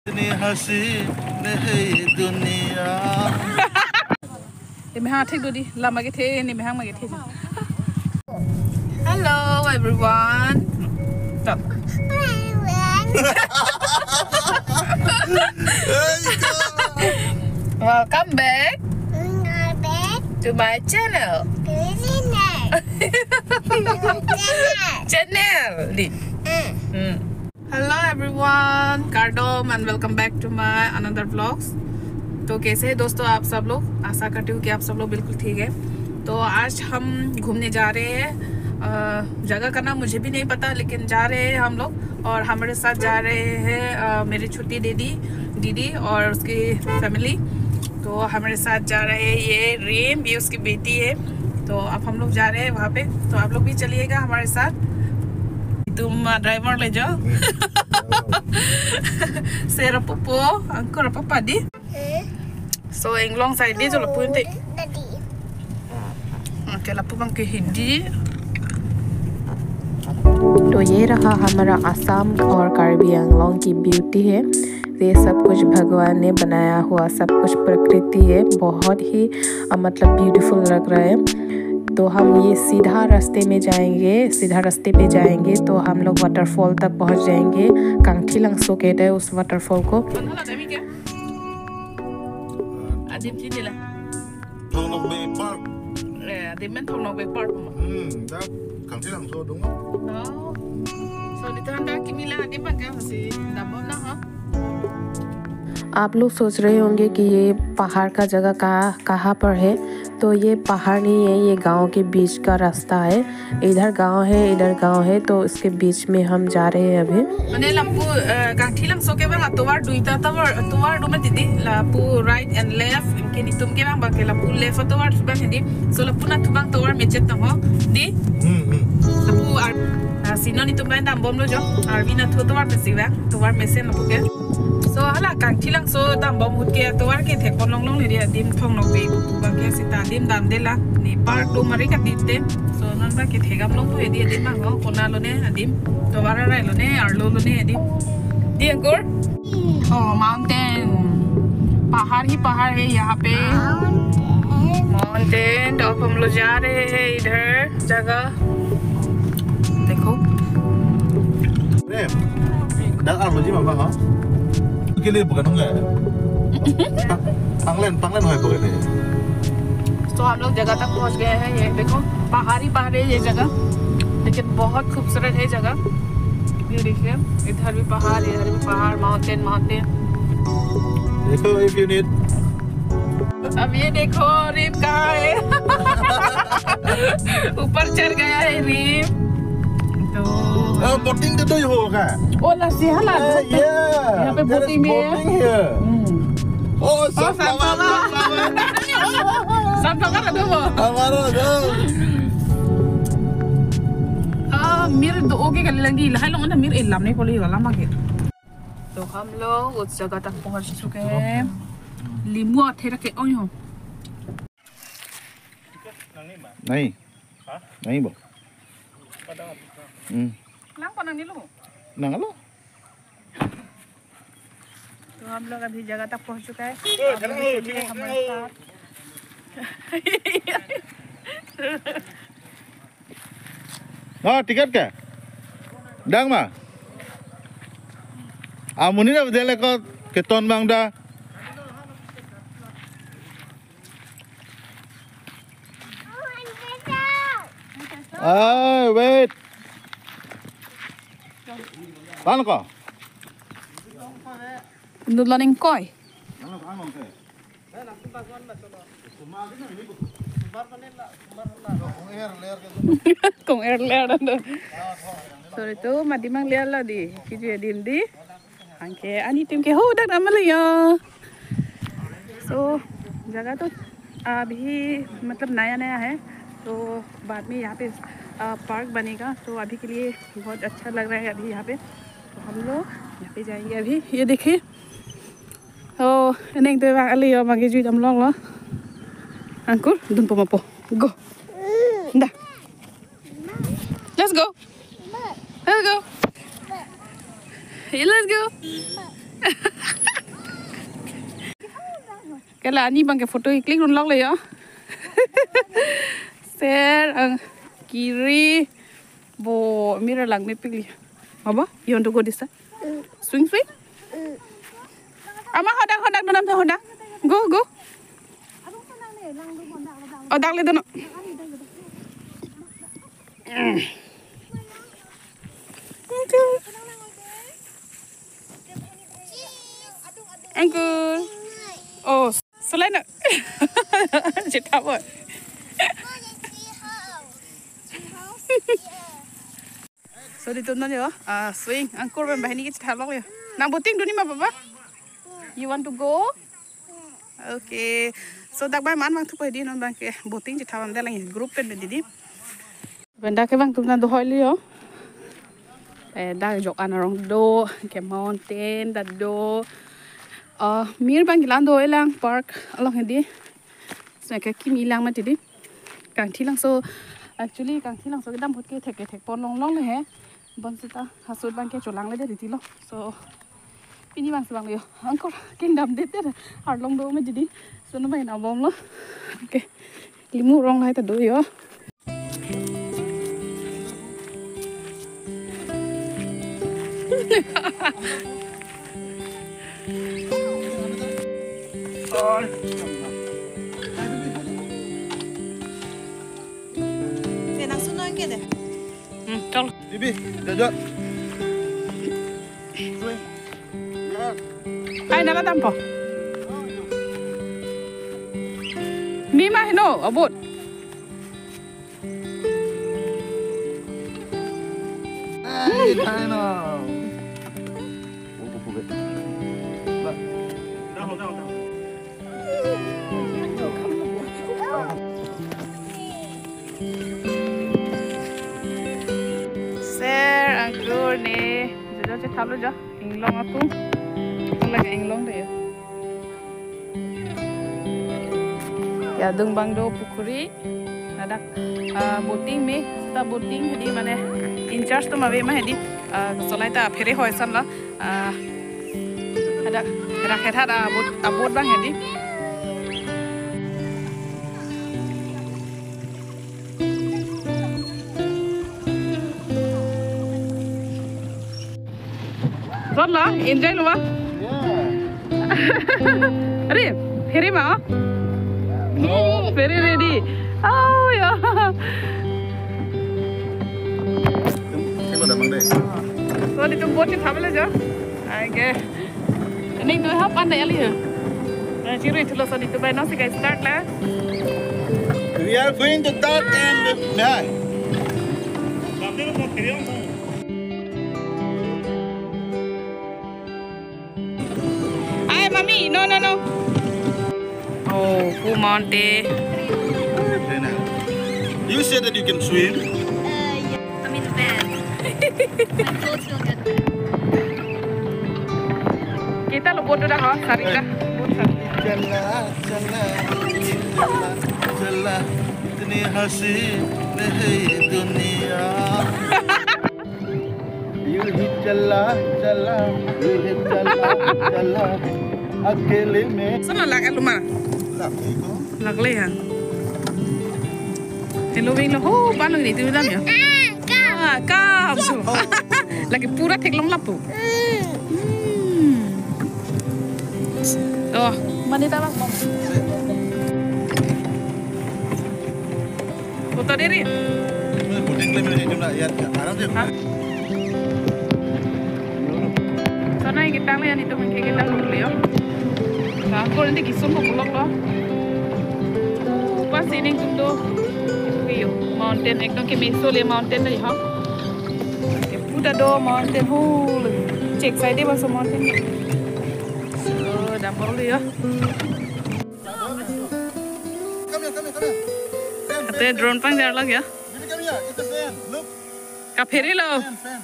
इतनी हसीन है ये दुनिया। Nimehang take do di lama ke the nimehang ma ke the. Hello everyone. Stop. Welcome back to my channel. Channel. Hello everyone, Cardom and welcome back to my another vlogs. तो कैसे हैं दोस्तों आप सब लोग? आशा करती हूँ कि आप सब लोग बिल्कुल ठीक है। तो आज हम घूमने जा रहे हैं। जगह का नाम मुझे भी नहीं पता, लेकिन जा रहे हैं हम लोग। और हमारे साथ जा रहे हैं मेरी छोटी दीदी और उसकी फैमिली। तो हमारे साथ जा रहे हैं ये रीम, ये उसकी बेटी है। तो अब हम लोग जा रहे हैं वहाँ पे, तो आप लोग भी चलिएगा हमारे साथ। तुम ड्राइवर ले जाओ। Sera popo, angkor apa padi? So englong side dia jolo punte. Okay, lapu bang ke hindi. तो ये रहा हमारा असम और कार्बी आंगलोंग की ब्यूटी है। ये सब कुछ भगवान ने बनाया हुआ सब कुछ प्रकृति है, बहुत ही मतलब ब्यूटीफुल लग रहा है। तो हम ये सीधा रास्ते पे जाएंगे तो हम लोग वाटरफॉल तक पहुंच जाएंगे। कांगठीलंगसो कहते हैं उस वाटरफॉल को। Kangstilangso đúng không? आप लोग सोच रहे होंगे कि ये पहाड़ का जगह कहाँ पर है। तो ये पहाड़ नहीं है, ये गांव के बीच का रास्ता है। इधर गांव है, इधर गांव है, तो इसके बीच में हम जा रहे हैं अभी। Mane lampu kangstilangso ke bang atuar duita tuar duma didi lampu right and left kini tum ke bang ke lampu left atuar bang hindi so lampu na tubang tuar mecet na ho di lampu sino ni tum bang dam bom lo jo arvi na tuar pesi bang tuar mesen lampu ke so hala kangstilangso dam bom hut ke tuar ke the kon long ni dia dim thong no be bang ke sita dim dam de la ni par do mari ka dite so non ba ke thegam long to edi dim bang ho kona lo ne dim तो बारा राय लो ने आर लो ने दी अंकुर माउंटेन पहाड़ ही पहाड़ है यहाँ पे माउंटेन। तो अब हम लोग जा रहे हैं इधर जगह देखो। Đang ăn một chiếc mà hả? Cái lên một cái nông nghệ. Tăng lên hoài của cái này. तो हम लोग जगह तक पहुँच गए हैं। ये देखो पहाड़ ही पहाड़ है ये जगह, लेकिन बहुत खूबसूरत है जगह। ये देखिए इधर भी पहाड़, इधर भी पहाड़, माउंटेन। देखो if you need. अब ये देखो रीम कहाँ है। ऊपर चढ़ गया है रीम। तो बोटिंग तो ही होगा। ओ लस्सी हला। यहाँ पे बोटिंग भी है। ओ sunflower ada dua। mir do oke kali lagi lahai long mir ilam नहीं पड़ी वाला मागे। तो हम लोग उस जगह तक पहुंच चुके हैं। लीमू आथे रखे ओय हो नहीं बो लांग पनंग नी लो नंगलो। तो हम लोग अभी जगह तक पहुंच चुका है। हमारे साथ हाँ टिकट क्या डांग मा आमुनी ना बदले को केतन बांग दा wait Pan ko nulaning koi Kung air so itu mati mang lihat lah di video dim di angke ani tim ke ho dak amal ya so जगह तो अभी मतलब नया है। तो बाद में यहाँ पे पार्क बनेगा, तो अभी के लिए बहुत अच्छा लग रहा है अभी यहाँ पे। तो हम लोग यहाँ पे जाएंगे अभी। ये देखिए oh ini yang tuh ali ya magi jual jam long lah angkur dumpo mapo go dah let's go let's go cái là ni bằng cái photo click luôn lócเลยá share kiri bo mira lang me pili apa you want to go this side swing ama hodak dalam hodak go oh dak le dono Uncle. Oh, selain nak. Cakap apa? So ditonton ya, swing. Uncle ben bahini kita halong ya. Nak boting dulu ni apa? You want to go? Okay. So dak bai man mang tu pai di non bang ke boting kita bang dalang group pen ben di. Benda ke bang tu na do hoi li yo. Dak jok anarong do ke mountain da do. Mir bang gilan do elang park along hedi. So ke kim ilang ma tidi. Kang thilang so actually kang thilang so kedam hot ke thek pon long le he. Bon sita hasud bang ke cholang le de ti lo. So ini bang sebang yo. Angkor kingdom de te har long do ma tidi. So no bang na bom lo. Okay. Limu rong lai ta do yo. Nang sunod ke deh. Chal. Bibi, jajak. Ai nala tampo. Mi ma no abot. Hey, China. Share anggur ni. Jadi saya tahu je. Inglong aku. Aku lagi inglong deh ya. Ya dung bang do pukuri. Ada boating me. Kita boating jadi mana? In charge tu mabe mah jadi. Solai ta phere hoy san lah. Ada rakyat ada boat bang jadi. Zon lah, enjoy lu mah. Yeah. Ready? Ready mah? Very ready. Oh ya. Tengok dah mang deh. So ditumput ni thamel aja. Okay. Ini tu hap pandai ali ya. Ciri itu loh so ditubai nasi guys start lah. We are going to start and behind. Ay mami, no. Oh, full mountain. You said that you can swim. Yeah. I'm in the bed. My clothes don't get wet. Kita lo boat dah ha, Sarika. Boat Sarika. चला इतनी हंसी नहीं दुनिया यूं ही चला अकेले में Sana lag lu mana? लगे को Lag le ha. Hello wing lo ho, ban ni tu dam ya. Kam. Lagi pura teklong lapu. Oh, mana dah bang? Foto diri. Buding le mere jumlah ya arang je Sana yang kita lihat itu mungkin kita dulu ya. Aku nanti kisum ke pulau lo. Pas ini tu view mountain, ekdom ke mesole mountain tadi ha. Udah do mountain hole. Cek saya dia masuk mountain. So dah boleh ya. come here Katanya drone pang jar lagi ya. Bibi come here it's a fan look Kaperi lo. fan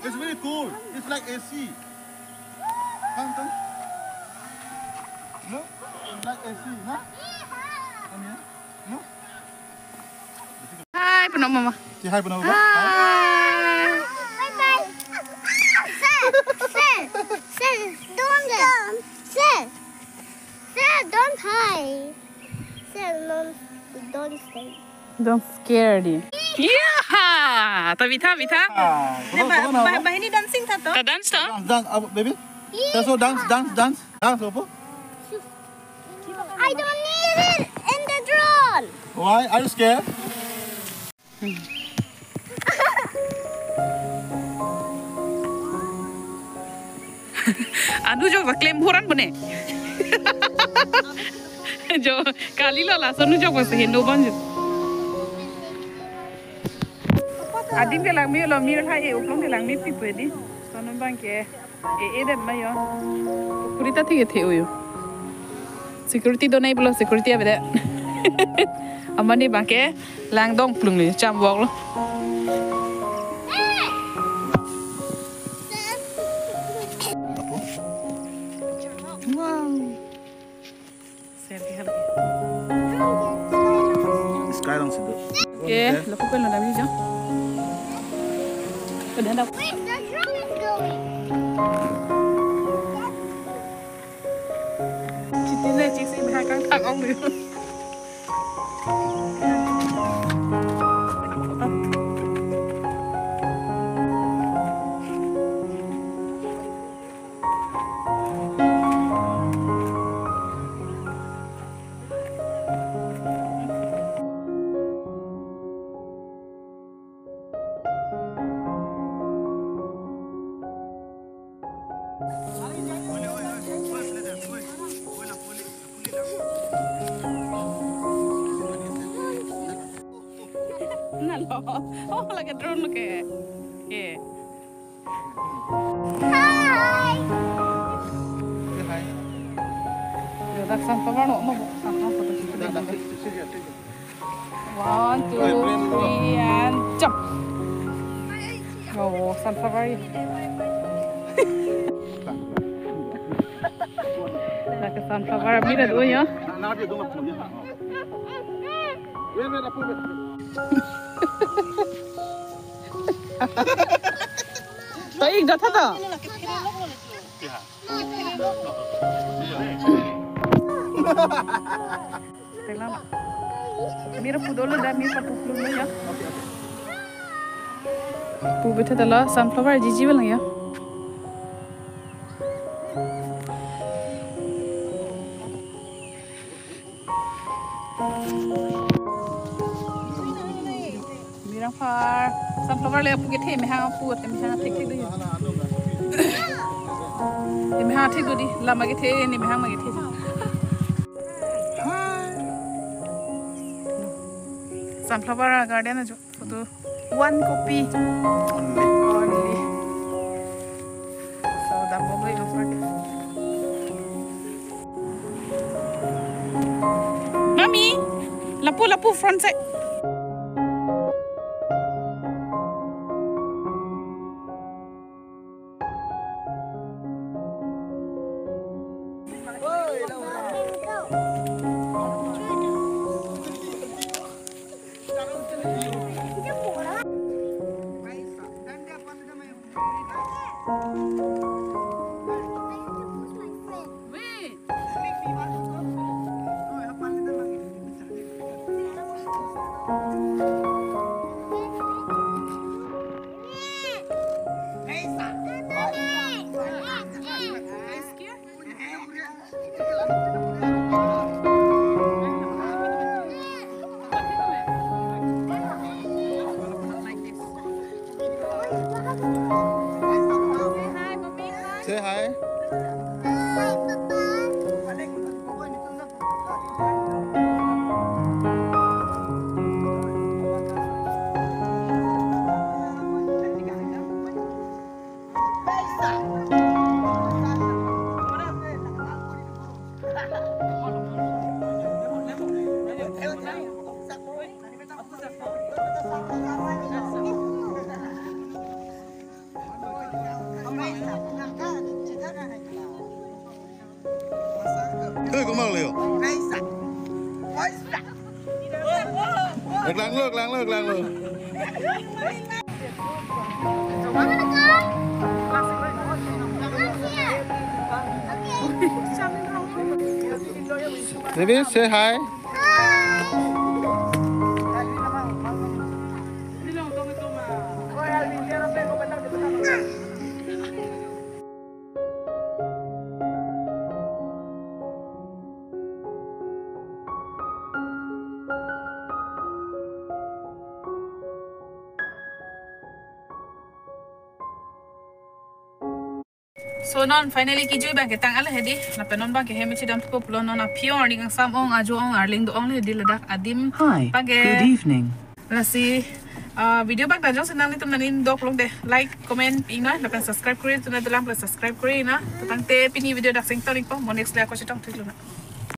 it's very cool it's like AC come look it's like AC huh come here no Hai penuh mama. si hai pernah apa Hai. Bye bye. Sen, don't get. Sir, don't hide. Sir, don't stay. Don't scare dia. Yeah! Tapi tha. Bah ini dancing tak tu? Ta dance ta? dance, baby. So dance. Dance apa? I don't need it in the drone. Why? Are you scared? Anu jo claim horan bune. Jo kali la sonu jo bas hendo banjo. Adim ke lang mi lo mi ha e uplong ke lang mi pi pedi. Sonu bang ke e dem ma yo. Kurita thi the yo. Security do nai blo security ave de. Amani bang ke lang dong plung ni cham wok lo. Wow. Selfie hal. Sekarang situ. Okay, laku kan ada ni je. Dah dah. Wait, the drone is going. Kita ni cik bahag kang tak ong ni. Oh, like a drone look at. Yeah. Hi. Say hi. Yo, that's some power no mo. Sama foto kita dah. 1, 2, 3 and jump. Oh, sunflower. Like a sunflower. Mira dulu ya. Nah, dia tunggu punya. Wait, apa? Baik, dah tak dah. Telah. Mira pudolo dah mi patu pulu ya. Pu betul dah sunflower jiji belang ya. Mirang far sunflower le puke the me ha pu te me ha thik thik du te me ha thik du di la ma ke the ni me ha ma ke the sunflower garden jo photo one copy only so da bobai lo for mami lapu front side. Say hi. Ê, có màu liều. Lực lăng. Wanna go? Come here. Okay. Baby, say hi. So non finally kijui bang ketang ala hedi na penon bang ke hemichi dam ko pulo non a pure ning ang sam ong ajo ong arling do ong le hedi ladak adim Hi, good evening. Lasi video bang tajong senang nitum nanin dok long de like comment ina na pen subscribe kuri tu na dalam plus subscribe kuri na tang te pini video dak sing tonik po mo next le ako sitong tulo na